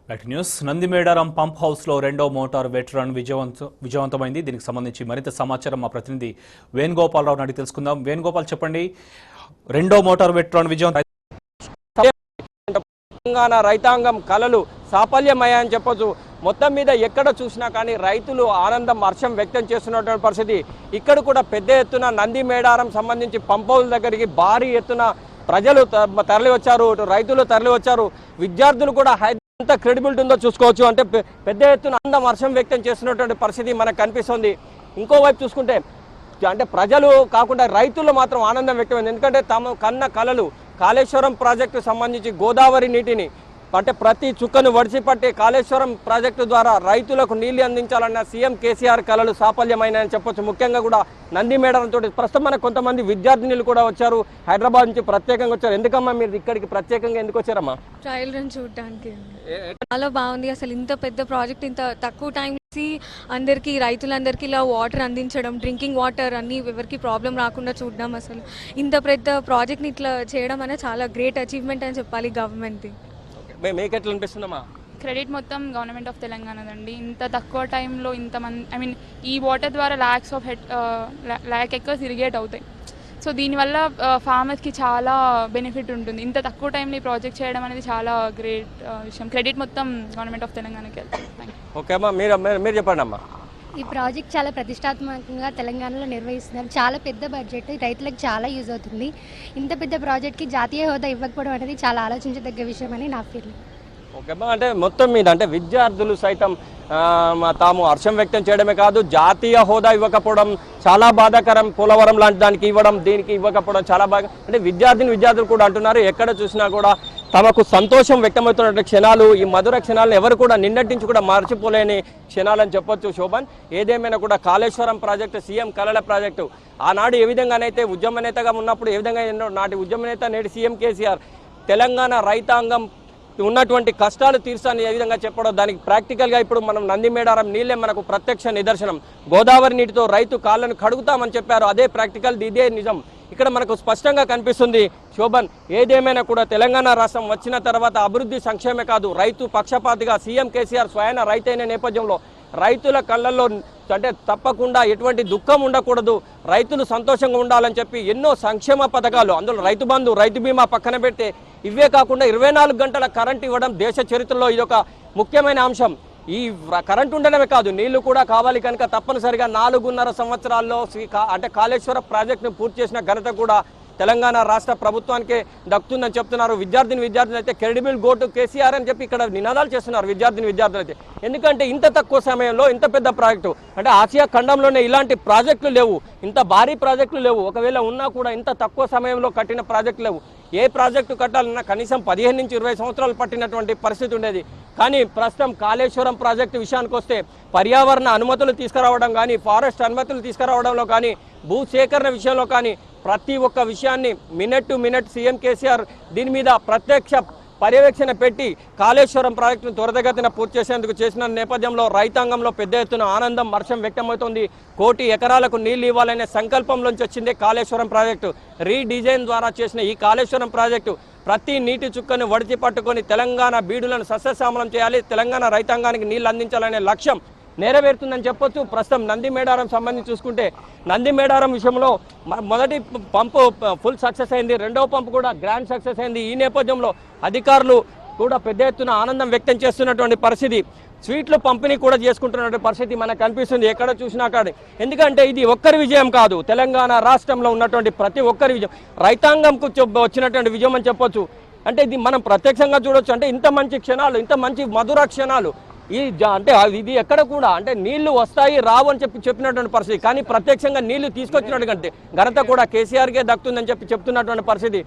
Right news Nandimedaram pump హౌస్లో రెండో motor wet run విజయవంతమైంది. దీనికి సంబంధించి మరింత సమాచారం మా ప్రతినిధి వేణుగోపాలరావు అడిగి తెలుసుకుందాం. వేణుగోపాల్ చెప్పండి, రెండో మోటార్ వెట్ రన్ విజయవంతం తెలంగాణ రైతాంగం కలలు సాఫల్యమయ్యాయని చెప్పొచ్చు. మొత్తం మీద ఎక్కడ చూసినా కానీ రైతులు ఆనందం హర్షం వ్యక్తం చేస్తున్నటువంటి పరిస్థితి. ఇక్కడ కూడా పెద్ద ఎత్తున నందిమేడారం సంబంధించి పంప్ హౌస్ దగ్గరికి భారీ ఎత్తున ప్రజలు తరలి వచ్చారు, రైతులు తరలి వచ్చారు, విద్యార్థులు కూడా ఎంత క్రెడిబిలిటీ ఉందో చూసుకోవచ్చు. అంటే పెద్ద ఎత్తున ఆనందం హర్షం వ్యక్తం చేస్తున్నటువంటి పరిస్థితి మనకు కనిపిస్తుంది. ఇంకోవైపు చూసుకుంటే అంటే ప్రజలు కాకుండా రైతులు మాత్రం ఆనందం వ్యక్తమైంది. ఎందుకంటే తమ కన్న కలలు కాళేశ్వరం ప్రాజెక్టు సంబంధించి గోదావరి నీటిని అంటే ప్రతి చుక్కను వడిసిపట్టే కాళేశ్వరం ప్రాజెక్టు ద్వారా రైతులకు నీళ్లు అందించాలన్న సీఎం కేసీఆర్ కలలు సాఫల్యమైనని చెప్పొచ్చు. ముఖ్యంగా కూడా నందిమేడారంతో ప్రస్తుతం మనకు కొంతమంది విద్యార్థినులు కూడా వచ్చారు, హైదరాబాద్ నుంచి ప్రత్యేకంగా వచ్చారు. ఎందుకమ్మా మీరు ఇక్కడికి ప్రత్యేకంగా ఎందుకు వచ్చారమ్మా? ట్రయల్ రన్ చూడడానికి చాలా బాగుంది. అసలు ఇంత పెద్ద ప్రాజెక్ట్ ఇంత తక్కువ టైం అందరికీ రైతులందరికీ ఇలా వాటర్ అందించడం, డ్రింకింగ్ వాటర్ అన్ని ఎవరికి ప్రాబ్లం రాకుండా చూడడం, అసలు ఇంత పెద్ద ప్రాజెక్ట్ని ఇట్లా చేయడం అనేది చాలా గ్రేట్ అచీవ్మెంట్ అని చెప్పాలి గవర్నమెంట్ది. మీకు ఎట్లా అనిపిస్తుందమ్మా? క్రెడిట్ మొత్తం గవర్నమెంట్ ఆఫ్ తెలంగాణదండి. ఇంత తక్కువ టైంలో ఇంతమంది ఈ వాటర్ ద్వారా ల్యాక్ ఎకర్స్ ఇరిగేట్ అవుతాయి. సో దీనివల్ల ఫార్మర్స్కి చాలా బెనిఫిట్ ఉంటుంది. ఇంత తక్కువ టైంలో ఈ ప్రాజెక్ట్ చేయడం అనేది చాలా గ్రేట్ విషయం. క్రెడిట్ మొత్తం గవర్నమెంట్ ఆఫ్ తెలంగాణకి వెళ్తుంది. ఓకే అమ్మా, మీరు చెప్పండి అమ్మా. ఈ ప్రాజెక్ట్ చాలా ప్రతిష్టాత్మకంగా తెలంగాణలో నిర్వహిస్తున్నారు. చాలా పెద్ద బడ్జెట్, రైతులకు చాలా యూజ్ అవుతుంది. ఇంత పెద్ద ప్రాజెక్ట్కి జాతీయ హోదా ఇవ్వకపోవడం అనేది చాలా ఆలోచించదగ్గ విషయం అని నా ఫీలింగ్. ఓకేమ్మా, అంటే మొత్తం మీద అంటే విద్యార్థులు సైతం తాము హర్షం వ్యక్తం చేయడమే కాదు, జాతీయ హోదా ఇవ్వకపోవడం చాలా బాధాకరం. పోలవరం లాంటి దానికి ఇవ్వడం, దీనికి ఇవ్వకపోవడం చాలా బాగా అంటే విద్యార్థులు కూడా అంటున్నారు. ఎక్కడ చూసినా కూడా తమకు సంతోషం వ్యక్తమవుతున్న క్షణాలు, ఈ మధుర క్షణాలను ఎవరు కూడా నిన్నటి నుంచి కూడా మర్చిపోలేని క్షణాలని చెప్పొచ్చు శోభన్. ఏదేమైనా కూడా కాళేశ్వరం ప్రాజెక్టు సీఎం కలల ప్రాజెక్టు ఆనాడు ఏ విధంగానైతే ఉద్యమ నేతగా ఉన్నప్పుడు ఏ విధంగా నాటి ఉద్యమ నేత నేటి సీఎం కేసీఆర్ తెలంగాణ రైతాంగం ఉన్నటువంటి కష్టాలు తీర్చాలని ఏ విధంగా చెప్పడం, దానికి ప్రాక్టికల్గా ఇప్పుడు మనం నందిమేడారం నీళ్ళే మనకు ప్రత్యక్ష నిదర్శనం. గోదావరి నీటితో రైతు కాళ్ళను కడుగుతామని చెప్పారు, అదే ప్రాక్టికల్, ఇదే నిజం ఇక్కడ మనకు స్పష్టంగా కనిపిస్తుంది శోభన్. ఏదేమైనా కూడా తెలంగాణ రాష్ట్రం వచ్చిన తర్వాత అభివృద్ధి సంక్షేమే కాదు, రైతు పక్షపాతిగా సీఎం కేసీఆర్ స్వయాన రైతైన నేపథ్యంలో రైతుల కళ్ళల్లో అంటే తప్పకుండా ఎటువంటి దుఃఖం ఉండకూడదు, రైతులు సంతోషంగా ఉండాలని చెప్పి ఎన్నో సంక్షేమ పథకాలు, అందులో రైతు బంధు, రైతు బీమా పక్కన పెడితే ఇవే కాకుండా 24 గంటల కరెంట్ ఇవ్వడం దేశ చరిత్రలో ఇదొక ముఖ్యమైన అంశం. ఈ కరెంట్ ఉండడమే కాదు, నీళ్లు కూడా కావాలి కనుక తప్పనిసరిగా 4.5 సంవత్సరాల్లో అంటే కాళేశ్వర ప్రాజెక్టును పూర్తి చేసిన ఘనత కూడా తెలంగాణ రాష్ట్ర ప్రభుత్వానికే దక్కుతుందని చెప్తున్నారు. విద్యార్థులు అయితే క్రెడిబుల్ గో టు కేసీఆర్ అని చెప్పి ఇక్కడ నినాదాలు చేస్తున్నారు విద్యార్థులు అయితే. ఎందుకంటే ఇంత తక్కువ సమయంలో ఇంత పెద్ద ప్రాజెక్టు, అంటే ఆసియా ఖండంలోనే ఇలాంటి ప్రాజెక్టులు లేవు, ఇంత భారీ ప్రాజెక్టులు లేవు. ఒకవేళ ఉన్నా కూడా ఇంత తక్కువ సమయంలో కట్టిన ప్రాజెక్టులు లేవు. ఏ ప్రాజెక్టు కట్టాలన్నా కనీసం 15 నుంచి 20 సంవత్సరాలు పట్టినటువంటి పరిస్థితి ఉండేది. కానీ ప్రస్తుతం కాళేశ్వరం ప్రాజెక్టు విషయానికి వస్తే పర్యావరణ అనుమతులు తీసుకురావడం కానీ, ఫారెస్ట్ అనుమతులు తీసుకురావడంలో కానీ, భూసేకరణ విషయంలో కానీ ప్రతి ఒక్క విషయాన్ని minute to minute CM KCR దీని మీద ప్రత్యక్ష పర్యవేక్షణ పెట్టి కాళేశ్వరం ప్రాజెక్టును త్వరితగతిన పూర్తి చేసేందుకు చేసిన నేపథ్యంలో రైతాంగంలో పెద్ద ఎత్తున ఆనందం హర్షం వ్యక్తమవుతోంది. 1 కోటి ఎకరాలకు నీళ్లు ఇవ్వాలనే సంకల్పంలోంచి వచ్చిందే కాళేశ్వరం ప్రాజెక్టు. రీడిజైన్ ద్వారా చేసిన ఈ కాళేశ్వరం ప్రాజెక్టు ప్రతి నీటి చుక్కను వడిచి పట్టుకొని తెలంగాణ బీడులను సస్యశ్యామలం చేయాలి, తెలంగాణ రైతాంగానికి నీళ్లు అందించాలనే లక్ష్యం నెరవేరుతుందని చెప్పొచ్చు. ప్రస్తుతం నందిమేడారం సంబంధించి చూసుకుంటే నందిమేడారం విషయంలో మొదటి పంపు ఫుల్ సక్సెస్ అయింది, రెండవ పంపు కూడా గ్రాండ్ సక్సెస్ అయింది. ఈ నేపథ్యంలో అధికారులు కూడా పెద్ద ఎత్తున ఆనందం వ్యక్తం చేస్తున్నటువంటి పరిస్థితి, స్వీట్లు పంపిణీ కూడా చేసుకుంటున్నటువంటి పరిస్థితి మనకు కనిపిస్తుంది ఎక్కడ చూసినా కానీ. ఎందుకంటే ఇది ఒక్కరి విజయం కాదు, తెలంగాణ రాష్ట్రంలో ఉన్నటువంటి ప్రతి ఒక్కరి విజయం, రైతాంగంకు వచ్చినటువంటి విజయం అని చెప్పొచ్చు. అంటే ఇది మనం ప్రత్యక్షంగా చూడొచ్చు. అంటే ఇంత మంచి క్షణాలు, ఇంత మంచి మధుర క్షణాలు అంటే ఇది ఎక్కడ కూడా అంటే నీళ్లు వస్తాయి రావు అని చెప్పినటువంటి పరిస్థితి, కానీ ప్రత్యక్షంగా నీళ్లు తీసుకొచ్చినటువంటి ఘనత కూడా కేసీఆర్కే దక్కుతుందని చెప్తున్నటువంటి పరిస్థితి.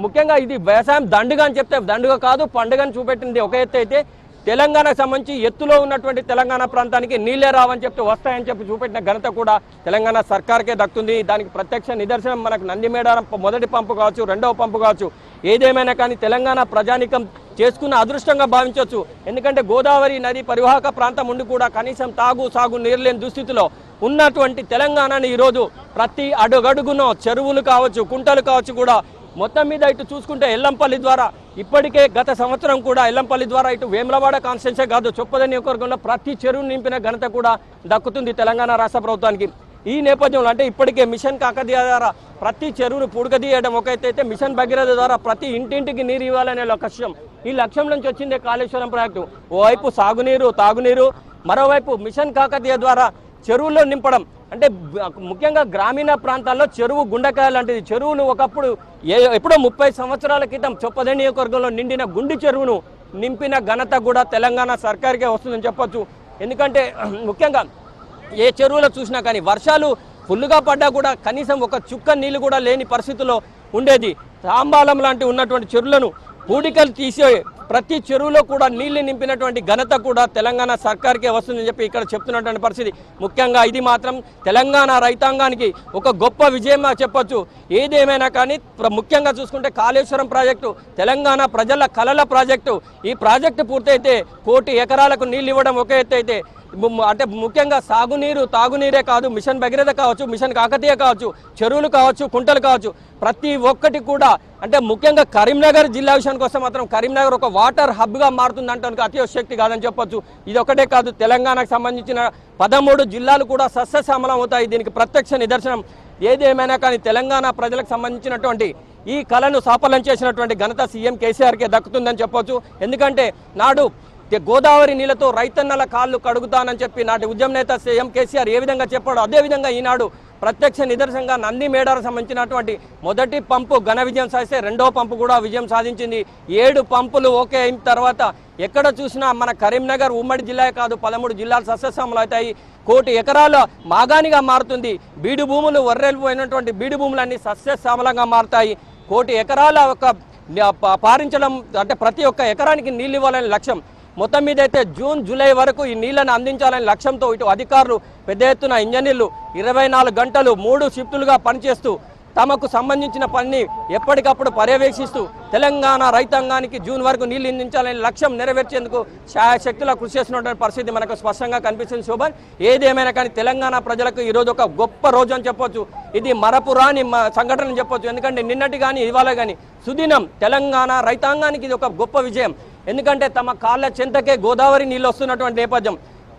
ముఖ్యంగా ఇది వ్యవసాయం దండుగ అని చెప్తే దండుగ కాదు, పండుగని చూపెట్టింది ఒక ఎత్తు అయితే, తెలంగాణకు సంబంధించి ఎత్తులో ఉన్నటువంటి తెలంగాణ ప్రాంతానికి నీళ్లే రావని చెప్పి వస్తాయని చెప్పి చూపెట్టిన ఘనత కూడా తెలంగాణ సర్కార్కే దక్కుతుంది. దానికి ప్రత్యక్ష నిదర్శనం మనకు నందిమేడారం మొదటి పంపు కావచ్చు, రెండవ పంపు కావచ్చు. ఏదేమైనా కానీ తెలంగాణ ప్రజానికం చేసుకున్న అదృష్టంగా భావించవచ్చు. ఎందుకంటే గోదావరి నది పరివాహక ప్రాంతం ఉండి కూడా కనీసం సాగు నీరు లేని దుస్థితిలో ఉన్నటువంటి తెలంగాణని ఈరోజు ప్రతి అడుగడుగునో చెరువులు కావచ్చు, కుంటలు కావచ్చు కూడా మొత్తం మీద ఇటు చూసుకుంటే ఎల్లంపల్లి ద్వారా ఇప్పటికే గత సంవత్సరం కూడా ఎల్లంపల్లి ద్వారా ఇటు వేములవాడ కాన్స్టిట్యున్సీ కాదు చొప్పదండి నియోజకవర్గంలో ప్రతి చెరువు నింపిన ఘనత కూడా దక్కుతుంది తెలంగాణ రాష్ట్ర ప్రభుత్వానికి. ఈ నేపథ్యంలో అంటే ఇప్పటికే మిషన్ కాకతీయ ద్వారా ప్రతి చెరువును పూడకదీయడం ఒక అయితే మిషన్ భగీరథ ద్వారా ప్రతి ఇంటింటికి నీరు ఇవ్వాలనే లక్ష్యం. ఈ లక్ష్యం నుంచి వచ్చిందే కాళేశ్వరం ప్రాజెక్టు. ఓవైపు సాగునీరు తాగునీరు, మరోవైపు మిషన్ కాకతీయ ద్వారా చెరువుల్లో నింపడం. అంటే ముఖ్యంగా గ్రామీణ ప్రాంతాల్లో చెరువు గుండెకాయ లాంటిది. చెరువును ఒకప్పుడు ఎప్పుడో 30 సంవత్సరాల క్రితం చొప్పదండి నియోజకవర్గంలో నిండిన గుండి చెరువును నింపిన ఘనత కూడా తెలంగాణ సర్కార్కే వస్తుందని చెప్పొచ్చు. ఎందుకంటే ముఖ్యంగా ఏ చెరువులో చూసినా కానీ వర్షాలు ఫుల్గా పడ్డా కూడా కనీసం ఒక చుక్క నీళ్ళు కూడా లేని పరిస్థితుల్లో ఉండేది. తాంబాలం లాంటి ఉన్నటువంటి చెరువులను పూడికలు తీసే ప్రతి చెరువులో కూడా నీళ్లు నింపినటువంటి ఘనత కూడా తెలంగాణ సర్కార్కే వస్తుందని చెప్పి ఇక్కడ చెప్తున్నటువంటి పరిస్థితి. ముఖ్యంగా ఇది మాత్రం తెలంగాణ రైతాంగానికి ఒక గొప్ప విజయం చెప్పొచ్చు. ఏదేమైనా కానీ ముఖ్యంగా చూసుకుంటే కాళేశ్వరం ప్రాజెక్టు తెలంగాణ ప్రజల కలల ప్రాజెక్టు. ఈ ప్రాజెక్టు పూర్తయితే 1 కోటి ఎకరాలకు నీళ్ళు ఇవ్వడం ఒక ఎత్తు అయితే అంటే ముఖ్యంగా సాగునీరు తాగునీరే కాదు, మిషన్ భగీరథ కావచ్చు, మిషన్ కాకతీయ కావచ్చు, చెరువులు కావచ్చు, కుంటలు కావచ్చు, ప్రతి ఒక్కటి కూడా అంటే ముఖ్యంగా కరీంనగర్ జిల్లా విషయానికి వస్తే మాత్రం కరీంనగర్ ఒక వాటర్ హబ్గా మారుతుందంటే అతిశక్తి కాదని చెప్పొచ్చు. ఇది ఒకటే కాదు, తెలంగాణకు సంబంధించిన 13 జిల్లాలు కూడా సస్యశ్యామలం అవుతాయి. దీనికి ప్రత్యక్ష నిదర్శనం. ఏదేమైనా కానీ తెలంగాణ ప్రజలకు సంబంధించినటువంటి ఈ కళను సాఫల్యం చేసినటువంటి ఘనత సీఎం కేసీఆర్కే దక్కుతుందని చెప్పొచ్చు. ఎందుకంటే నాడు గోదావరి నీళ్లతో రైతన్నల కాళ్ళు కడుగుతానని చెప్పి నాటి ఉద్యమ నేత సీఎం కేసీఆర్ ఏ విధంగా చెప్పాడో అదేవిధంగా ఈనాడు ప్రత్యక్ష నిదర్శనంగా నంది మేడారం సంబంధించినటువంటి మొదటి పంపు ఘన విజయం సాధిస్తే రెండో పంపు కూడా విజయం సాధించింది. 7 పంపులు ఓకే అయిన తర్వాత ఎక్కడ చూసినా మన కరీంనగర్ ఉమ్మడి జిల్లా కాదు 13 జిల్లాలు సస్యశ్యామలు అవుతాయి. 1 కోటి ఎకరాల మాగానిగా మారుతుంది. బీడు భూములు వర్రెలిపోయినటువంటి బీడు భూములన్నీ సస్యశ్యామలంగా మారుతాయి. 1 కోటి ఎకరాల ఒక పారించడం అంటే ప్రతి ఒక్క ఎకరానికి నీళ్ళు ఇవ్వాలనే లక్ష్యం. మొత్తం మీద అయితే జూన్ జూలై వరకు ఈ నీళ్లను అందించాలనే లక్ష్యంతో ఇటు అధికారులు పెద్ద ఎత్తున ఇంజనీర్లు 24 గంటలు 3 షిఫ్టులుగా పనిచేస్తూ తమకు సంబంధించిన పనిని ఎప్పటికప్పుడు పర్యవేక్షిస్తూ తెలంగాణ రైతాంగానికి జూన్ వరకు నీళ్లు అందించాలనే లక్ష్యం నెరవేర్చేందుకు శాయశక్తులా కృషి చేస్తున్నటువంటి పరిస్థితి మనకు స్పష్టంగా కనిపిస్తుంది. శోభన్, ఏదేమైనా కానీ తెలంగాణ ప్రజలకు ఈరోజు ఒక గొప్ప రోజు అని చెప్పొచ్చు. ఇది మరపురాని సంఘటన అని చెప్పొచ్చు. ఎందుకంటే నిన్నటి కానీ ఇవాళ కానీ సుదినం తెలంగాణ రైతాంగానికి ఇది ఒక గొప్ప విజయం. ఎందుకంటే తమ కాళ్ళ చెంతకే గోదావరి నీళ్ళు వస్తున్నటువంటి నేపథ్యం.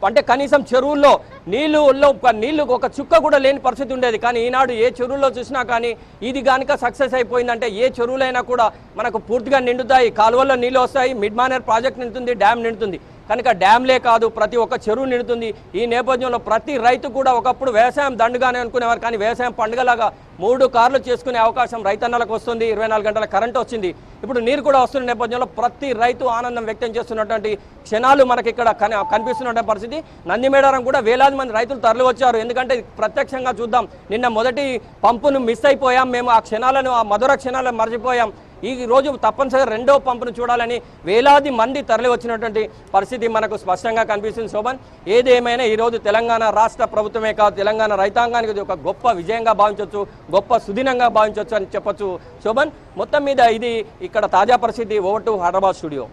అంటే కనీసం చెరువుల్లో నీళ్లు ఒక చుక్క కూడా లేని పరిస్థితి ఉండేది. కానీ ఈనాడు ఏ చెరువుల్లో చూసినా కానీ ఇది కనుక సక్సెస్ అయిపోయిందంటే ఏ చెరువులైనా కూడా మనకు పూర్తిగా నిండుతాయి. కాలువల్లో నీళ్ళు వస్తాయి, మిడ్ మానేర్ ప్రాజెక్ట్ నిండుతుంది, డ్యామ్ నిండుతుంది. కనుక డ్యామ్లే కాదు ప్రతి ఒక్క చెరువు నిండుతుంది. ఈ నేపథ్యంలో ప్రతి రైతు కూడా ఒకప్పుడు వ్యవసాయం దండుగానే అనుకునేవారు, కానీ వ్యవసాయం పండుగలాగా 3 కార్లు చేసుకునే అవకాశం రైతన్నలకు వస్తుంది. 24 గంటల కరెంట్ వచ్చింది. ఇప్పుడు నీరు కూడా వస్తున్న నేపథ్యంలో ప్రతి రైతు ఆనందం వ్యక్తం చేస్తున్నటువంటి క్షణాలు మనకి ఇక్కడ కనిపిస్తున్నటువంటి పరిస్థితి. నందిమేడారం కూడా వేలాది మంది రైతులు తరలి వచ్చారు. ఎందుకంటే ప్రత్యక్షంగా చూద్దాం, నిన్న మొదటి పంపును మిస్ అయిపోయాం మేము, ఆ క్షణాలను ఆ మధుర క్షణాలను మర్చిపోయాం. ఈ రోజు తప్పనిసరిగా రెండో పంపును చూడాలని వేలాది మంది తరలి వచ్చినటువంటి పరిస్థితి మనకు స్పష్టంగా కనిపిస్తుంది. శోభన్, ఏదేమైనా ఈరోజు తెలంగాణ రాష్ట్ర ప్రభుత్వమే కాదు తెలంగాణ రైతాంగానికి ఇది ఒక గొప్ప విజయంగా భావించవచ్చు, గొప్ప సుదినంగా భావించవచ్చు అని చెప్పొచ్చు. శోభన్, మొత్తం మీద ఇది ఇక్కడ తాజా పరిస్థితి. Over to Hyderabad studio.